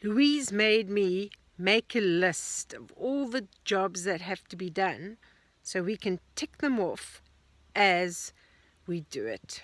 Louise made me make a list of all the jobs that have to be done so we can tick them off as we do it.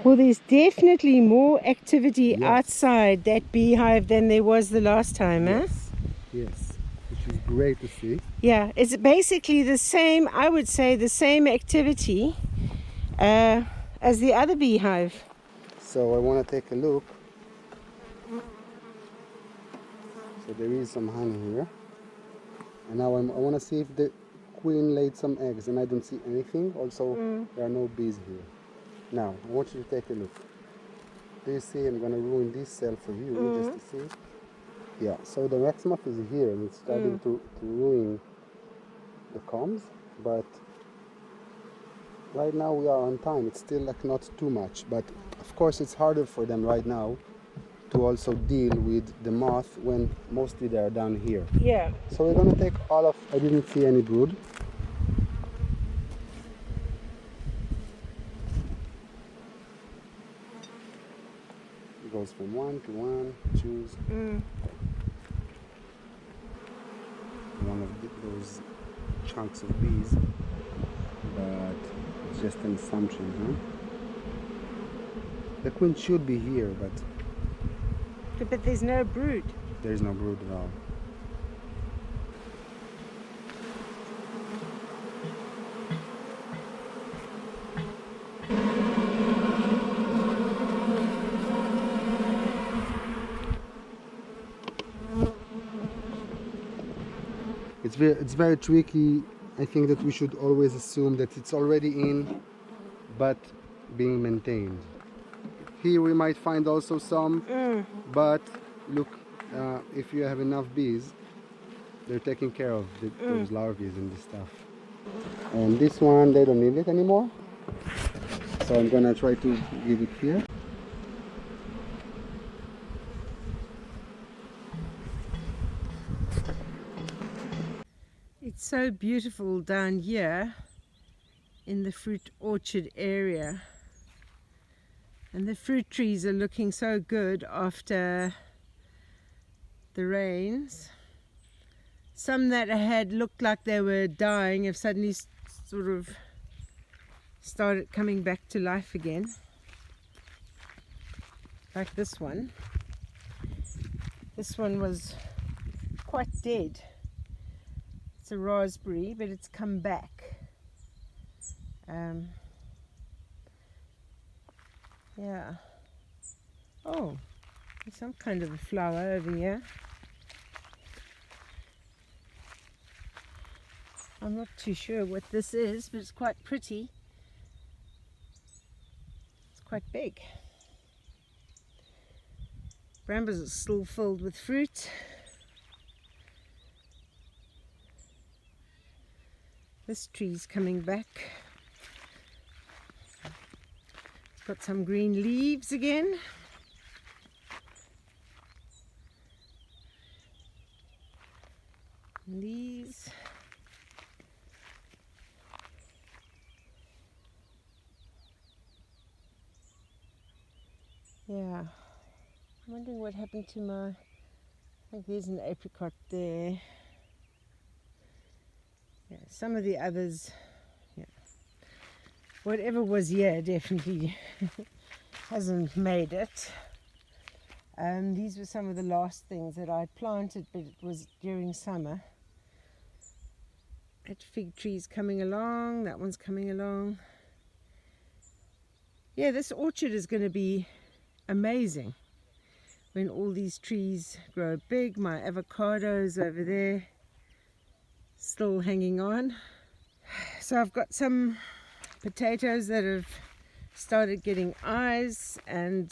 Well, there's definitely more activity outside that beehive than there was the last time, huh? Yes, which is great to see. Yeah, it's basically the same, I would say, the same activity as the other beehive. So I want to take a look. So there is some honey here. And now I want to see if the queen laid some eggs, and I don't see anything. Also, there are no bees here. Now, I want you to take a look. Do you see? I'm going to ruin this cell for you just to see. Yeah, so the wax moth is here and it's starting to ruin the combs, but right now we are on time. It's still like not too much, but of course it's harder for them right now to also deal with the moth when mostly they are down here. Yeah. So we're going to take all of, I didn't see any brood. It goes from one to one, choose one of those chunks of bees, but it's just an assumption, huh? The queen should be here, but there's no brood. there's no brood at all. It's very tricky. I think that we should always assume that it's already in, but being maintained. Here we might find also some, but look, if you have enough bees, they're taking care of those larvae and this stuff. And this one, they don't need it anymore, so I'm gonna try to give it here. It's so beautiful down here in the fruit orchard area, and the fruit trees are looking so good after the rains. Some that had looked like they were dying have suddenly sort of started coming back to life again, like this one. This one was quite dead. It's a raspberry, but it's come back. Yeah. Oh, there's some kind of a flower over here. I'm not too sure what this is, but it's quite pretty. It's quite big. Brambles are still filled with fruit. This tree's coming back. It's got some green leaves again. And these. Yeah. I'm wondering what happened to my, I think there's an apricot there. Yeah, some of the others, yeah. Whatever was here definitely hasn't made it. These were some of the last things that I planted, but it was during summer. That fig tree's coming along, that one's coming along. Yeah, this orchard is going to be amazing when all these trees grow big. My avocados over there still hanging on. So I've got some potatoes that have started getting eyes, and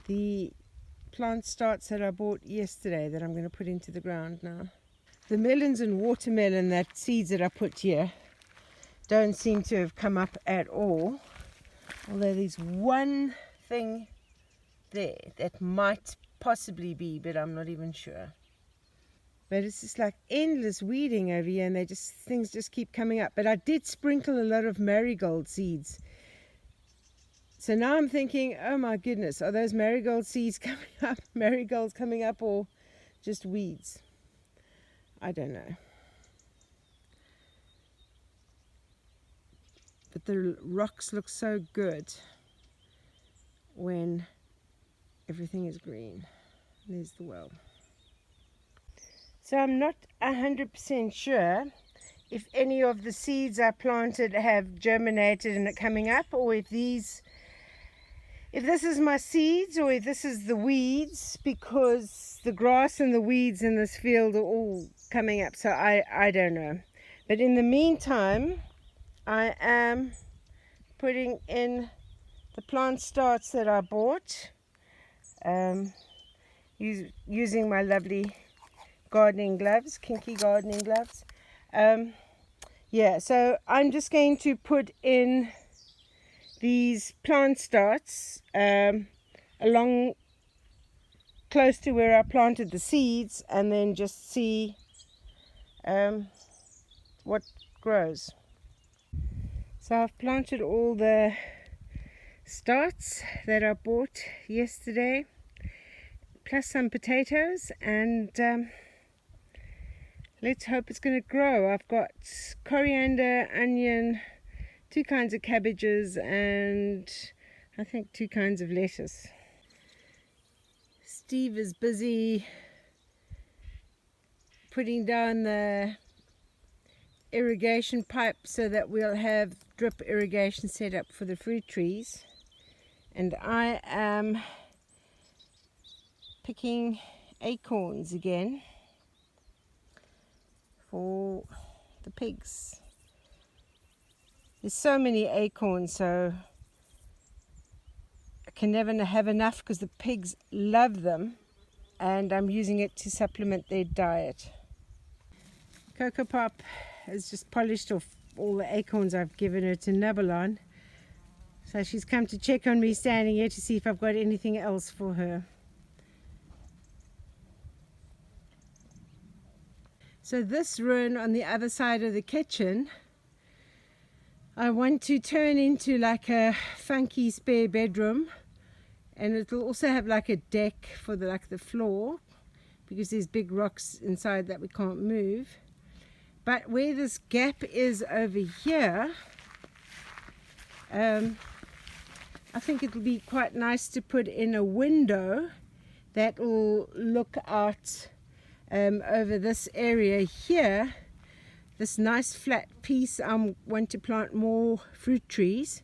the plant starts that I bought yesterday that I'm going to put into the ground now. The melons and watermelon, that seeds that I put here, don't seem to have come up at all, although there's one thing there that might possibly be, but I'm not even sure. But it's just like endless weeding over here, and things just keep coming up. But I did sprinkle a lot of marigold seeds, so now I'm thinking, oh my goodness, are those marigold seeds coming up, marigolds coming up, or just weeds? I don't know. But the rocks look so good when everything is green. There's the well. So I'm not 100% sure if any of the seeds I planted have germinated and are coming up, or if this is my seeds, or if this is the weeds, because the grass and the weeds in this field are all coming up. So I don't know. But in the meantime, I am putting in the plant starts that I bought, using my lovely gardening gloves, kinky gardening gloves. Yeah, so I'm just going to put in these plant starts along close to where I planted the seeds, and then just see what grows. So I've planted all the starts that I bought yesterday, plus some potatoes, and let's hope it's going to grow. I've got coriander, onion, 2 kinds of cabbages, and I think 2 kinds of lettuce. Steve is busy putting down the irrigation pipe so that we'll have drip irrigation set up for the fruit trees, and I am picking acorns again for the pigs. There's so many acorns, so I can never have enough because the pigs love them, and I'm using it to supplement their diet. Coco Pop has just polished off all the acorns I've given her to nibble on, so she's come to check on me standing here to see if I've got anything else for her. So this room on the other side of the kitchen, I want to turn into like a funky spare bedroom, and it'll also have like a deck for the floor, because there's big rocks inside that we can't move. But where this gap is over here, I think it'll be quite nice to put in a window that will look out over this area here. This nice flat piece, I want to plant more fruit trees,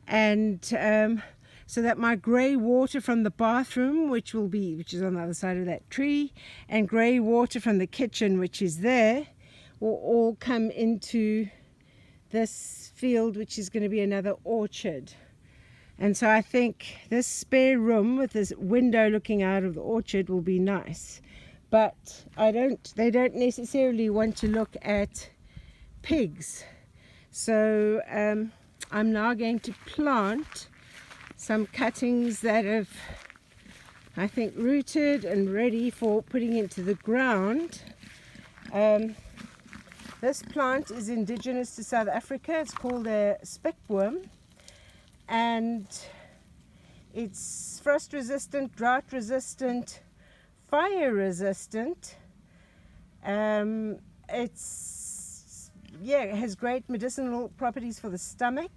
and so that my grey water from the bathroom, which is on the other side of that tree, and grey water from the kitchen, which is there, will all come into this field, which is going to be another orchard. And so I think this spare room with this window looking out of the orchard will be nice. But they don't necessarily want to look at pigs. So I'm now going to plant some cuttings that have, I think, rooted and ready for putting into the ground. This plant is indigenous to South Africa. It's called a spickworm, and it's frost resistant, drought resistant, fire resistant. It has great medicinal properties for the stomach.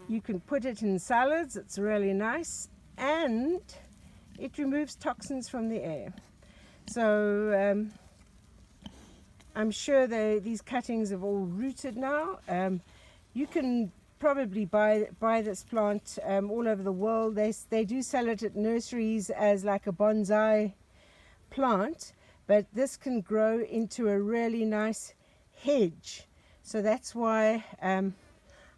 You can put it in salads, it's really nice, and it removes toxins from the air. So I'm sure these cuttings have all rooted now. You can probably buy this plant all over the world. They do sell it at nurseries as like a bonsai plant, but this can grow into a really nice hedge. So that's why I'm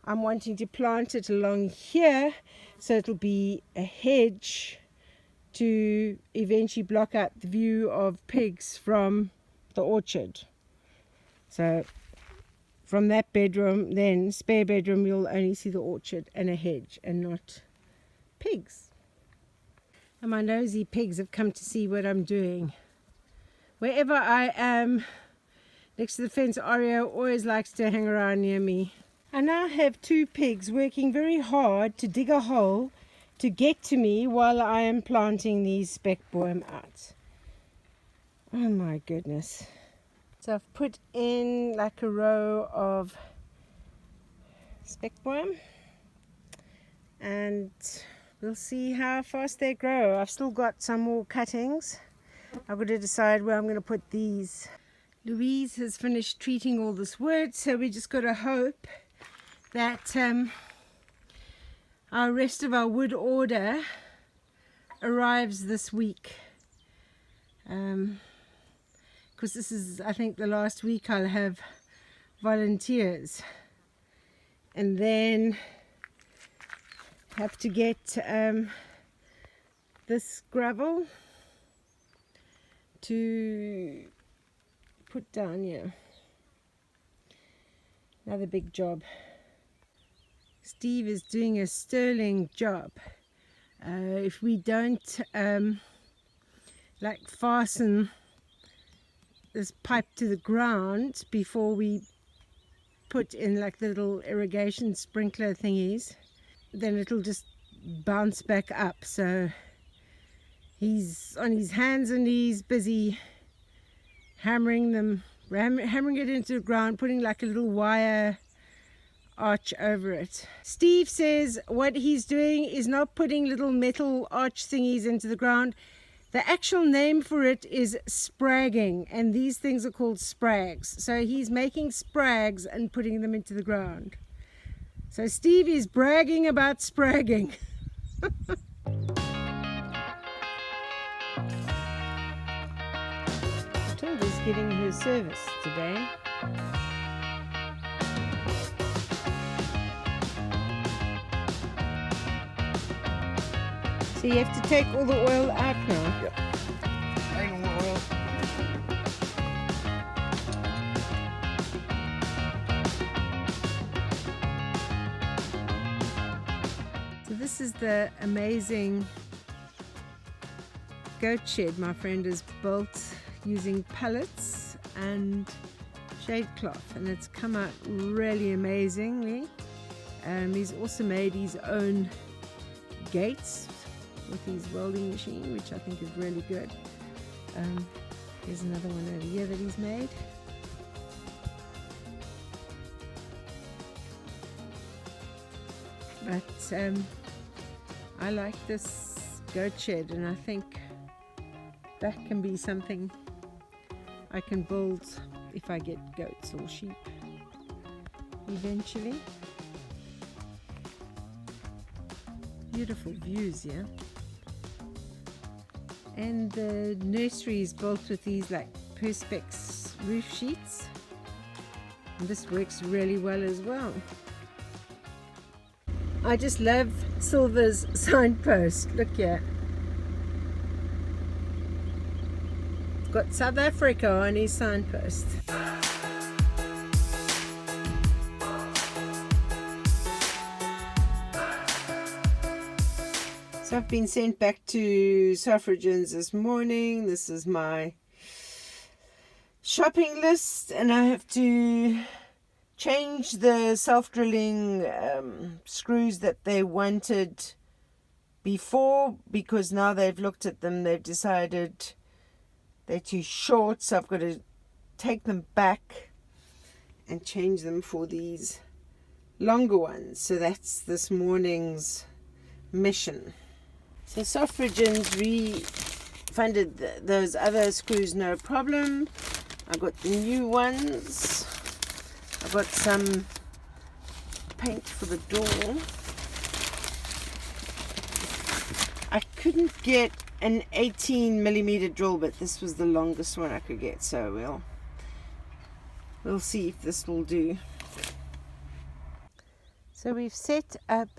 wanting to plant it along here, so it'll be a hedge to eventually block out the view of pigs from the orchard. So from that bedroom, then spare bedroom, you'll only see the orchard and a hedge and not pigs. And my nosy pigs have come to see what I'm doing. Wherever I am next to the fence, Oreo always likes to hang around near me. I now have 2 pigs working very hard to dig a hole to get to me while I am planting these speckboom out. Oh my goodness. So I've put in like a row of speckboom, and we'll see how fast they grow. I've still got some more cuttings. I've got to decide where I'm going to put these. Luise has finished treating all this wood, so we just got to hope that our rest of our wood order arrives this week. Because this is, I think, the last week I'll have volunteers, and then have to get this gravel to put down here. Another big job. Steve is doing a sterling job. If we don't like fasten this pipe to the ground before we put in like the little irrigation sprinkler thingies, then it'll just bounce back up. So he's on his hands and knees busy hammering it into the ground, putting like a little wire arch over it. Steve says what he's doing is not putting little metal arch thingies into the ground. The actual name for it is spragging, and these things are called sprags. So he's making sprags and putting them into the ground. So Steve is bragging about spragging. Matilda's getting her service today. So you have to take all the oil out now? Yeah. Hang on, oil. So this is the amazing goat shed my friend has built using pallets and shade cloth, and it's come out really amazingly. He's also made his own gates with his welding machine, which I think is really good. There's another one over here that he's made. But I like this goat shed, and I think that can be something I can build if I get goats or sheep eventually. Beautiful views here. And the nursery is built with these like perspex roof sheets, and this works really well as well. I just love Silver's signpost. Look here, it's got South Africa on his signpost. So I've been sent back to Suffragans this morning. This is my shopping list, and I have to change the self-drilling screws that they wanted before, because now they've looked at them, they've decided they're too short, so I've got to take them back and change them for these longer ones. So that's this morning's mission. So Suffragans refunded those other screws, no problem. I got the new ones. I got some paint for the door. I couldn't get an 18mm drill bit. This was the longest one I could get, so we'll see if this will do. So we've set up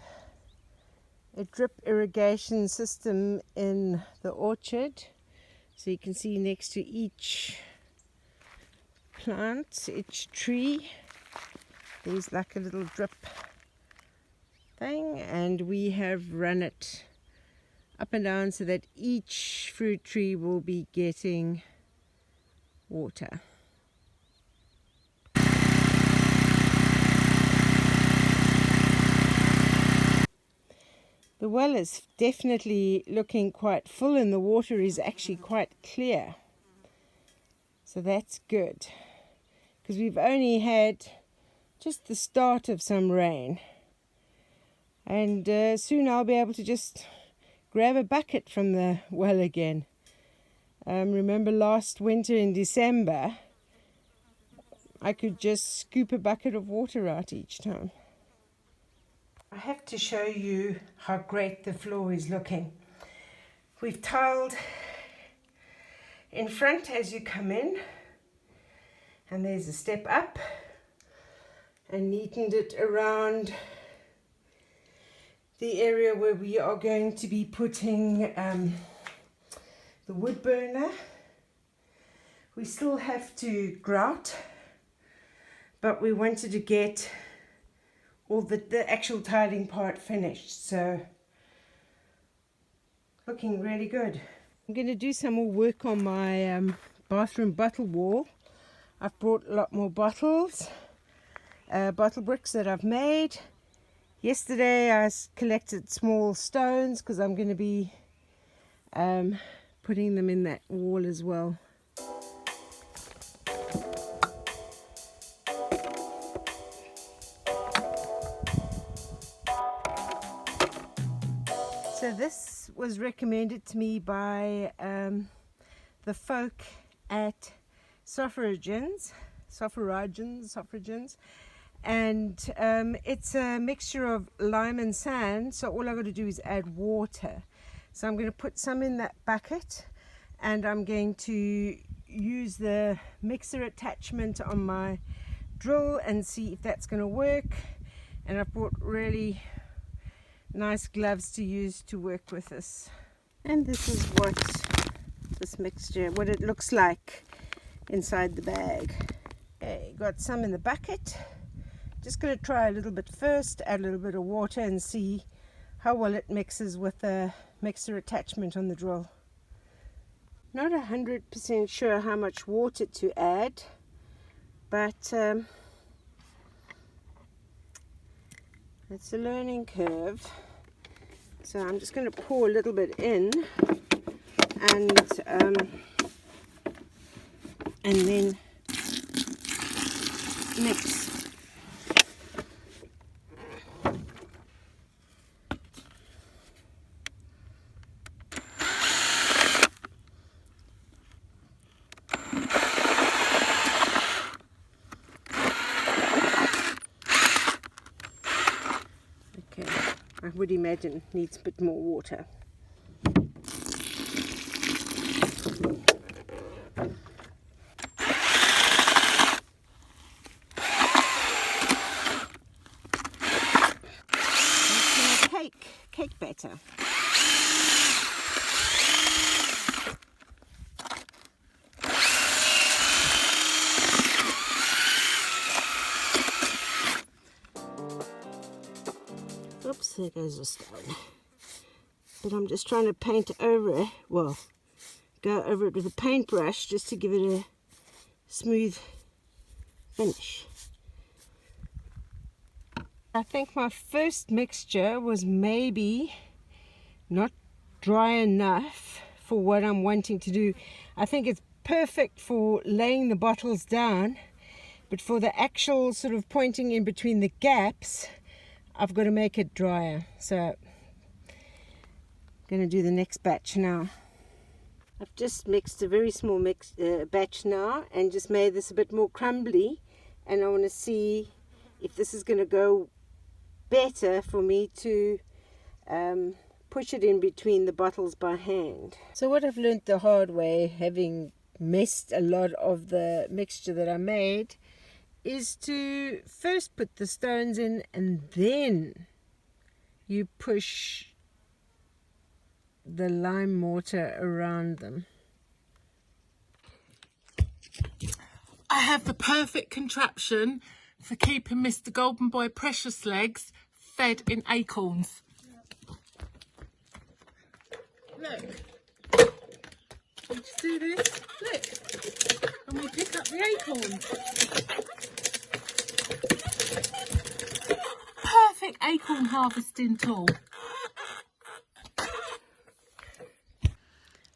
a drip irrigation system in the orchard. So you can see next to each plant, each tree, there's like a little drip thing, and we have run it up and down so that each fruit tree will be getting water. The well is definitely looking quite full and the water is actually quite clear. So that's good, because we've only had just the start of some rain. And soon I'll be able to just grab a bucket from the well again. Remember last winter in December, I could just scoop a bucket of water out each time. I have to show you how great the floor is looking. We've tiled in front as you come in, and there's a step up, and neatened it around the area where we are going to be putting the wood burner. We still have to grout, but we wanted to get all the actual tiling part finished, so looking really good. I'm going to do some more work on my bathroom bottle wall. I've brought a lot more bottles, bottle bricks that I've made. Yesterday I collected small stones because I'm going to be putting them in that wall as well. So this was recommended to me by the folk at Suffragans, and it's a mixture of lime and sand, so all I've got to do is add water. So I'm going to put some in that bucket, and I'm going to use the mixer attachment on my drill and see if that's going to work. And I've bought really nice gloves to use to work with this. And this is what this mixture, what it looks like inside the bag. Okay, got some in the bucket. Just going to try a little bit first, add a little bit of water and see how well it mixes with the mixer attachment on the drill. Not 100% sure how much water to add, but it's a learning curve. So I'm just going to pour a little bit in and then mix. I would imagine needs a bit more water. Cake batter. Oops, there goes a stone. But I'm just trying to paint over it, well, go over it with a paintbrush just to give it a smooth finish. I think my first mixture was maybe not dry enough for what I'm wanting to do. I think it's perfect for laying the bottles down, but for the actual sort of pointing in between the gaps, I've got to make it drier. So I'm going to do the next batch now. I've just mixed a very small batch now and just made this a bit more crumbly, and I want to see if this is going to go better for me to push it in between the bottles by hand. So what I've learned the hard way, having messed a lot of the mixture that I made, is to first put the stones in and then you push the lime mortar around them. I have the perfect contraption for keeping Mr. Golden Boy Precious Legs fed in acorns. Look. We just do this. Look. And we pick up the acorns. Perfect acorn harvesting tool.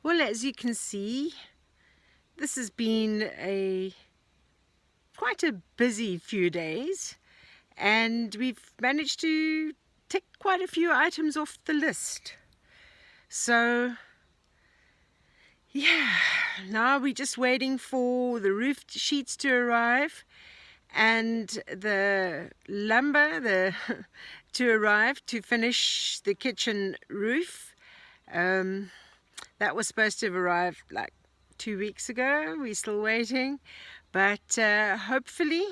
Well, as you can see, this has been quite a busy few days, and we've managed to tick quite a few items off the list. So yeah, now we're just waiting for the roof sheets to arrive and the lumber to arrive to finish the kitchen roof. That was supposed to have arrived like 2 weeks ago. We're still waiting, but hopefully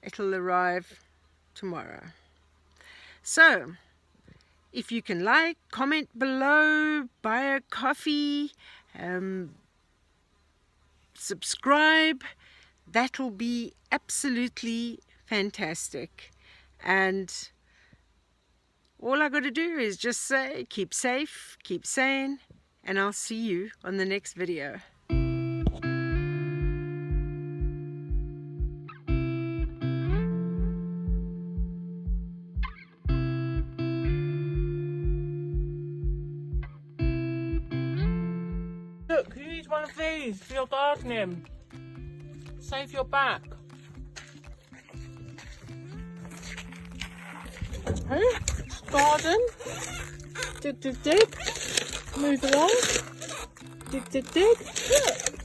it'll arrive tomorrow. So if you can like, comment below, buy a coffee, subscribe, that'll be absolutely fantastic. And all I got to do is just say, keep safe, keep sane, and I'll see you on the next video. Look, you use one of these for your gardening. Save your back. Okay, garden. Dig, dig, dig. Move along. Dig, dig, dig. Look.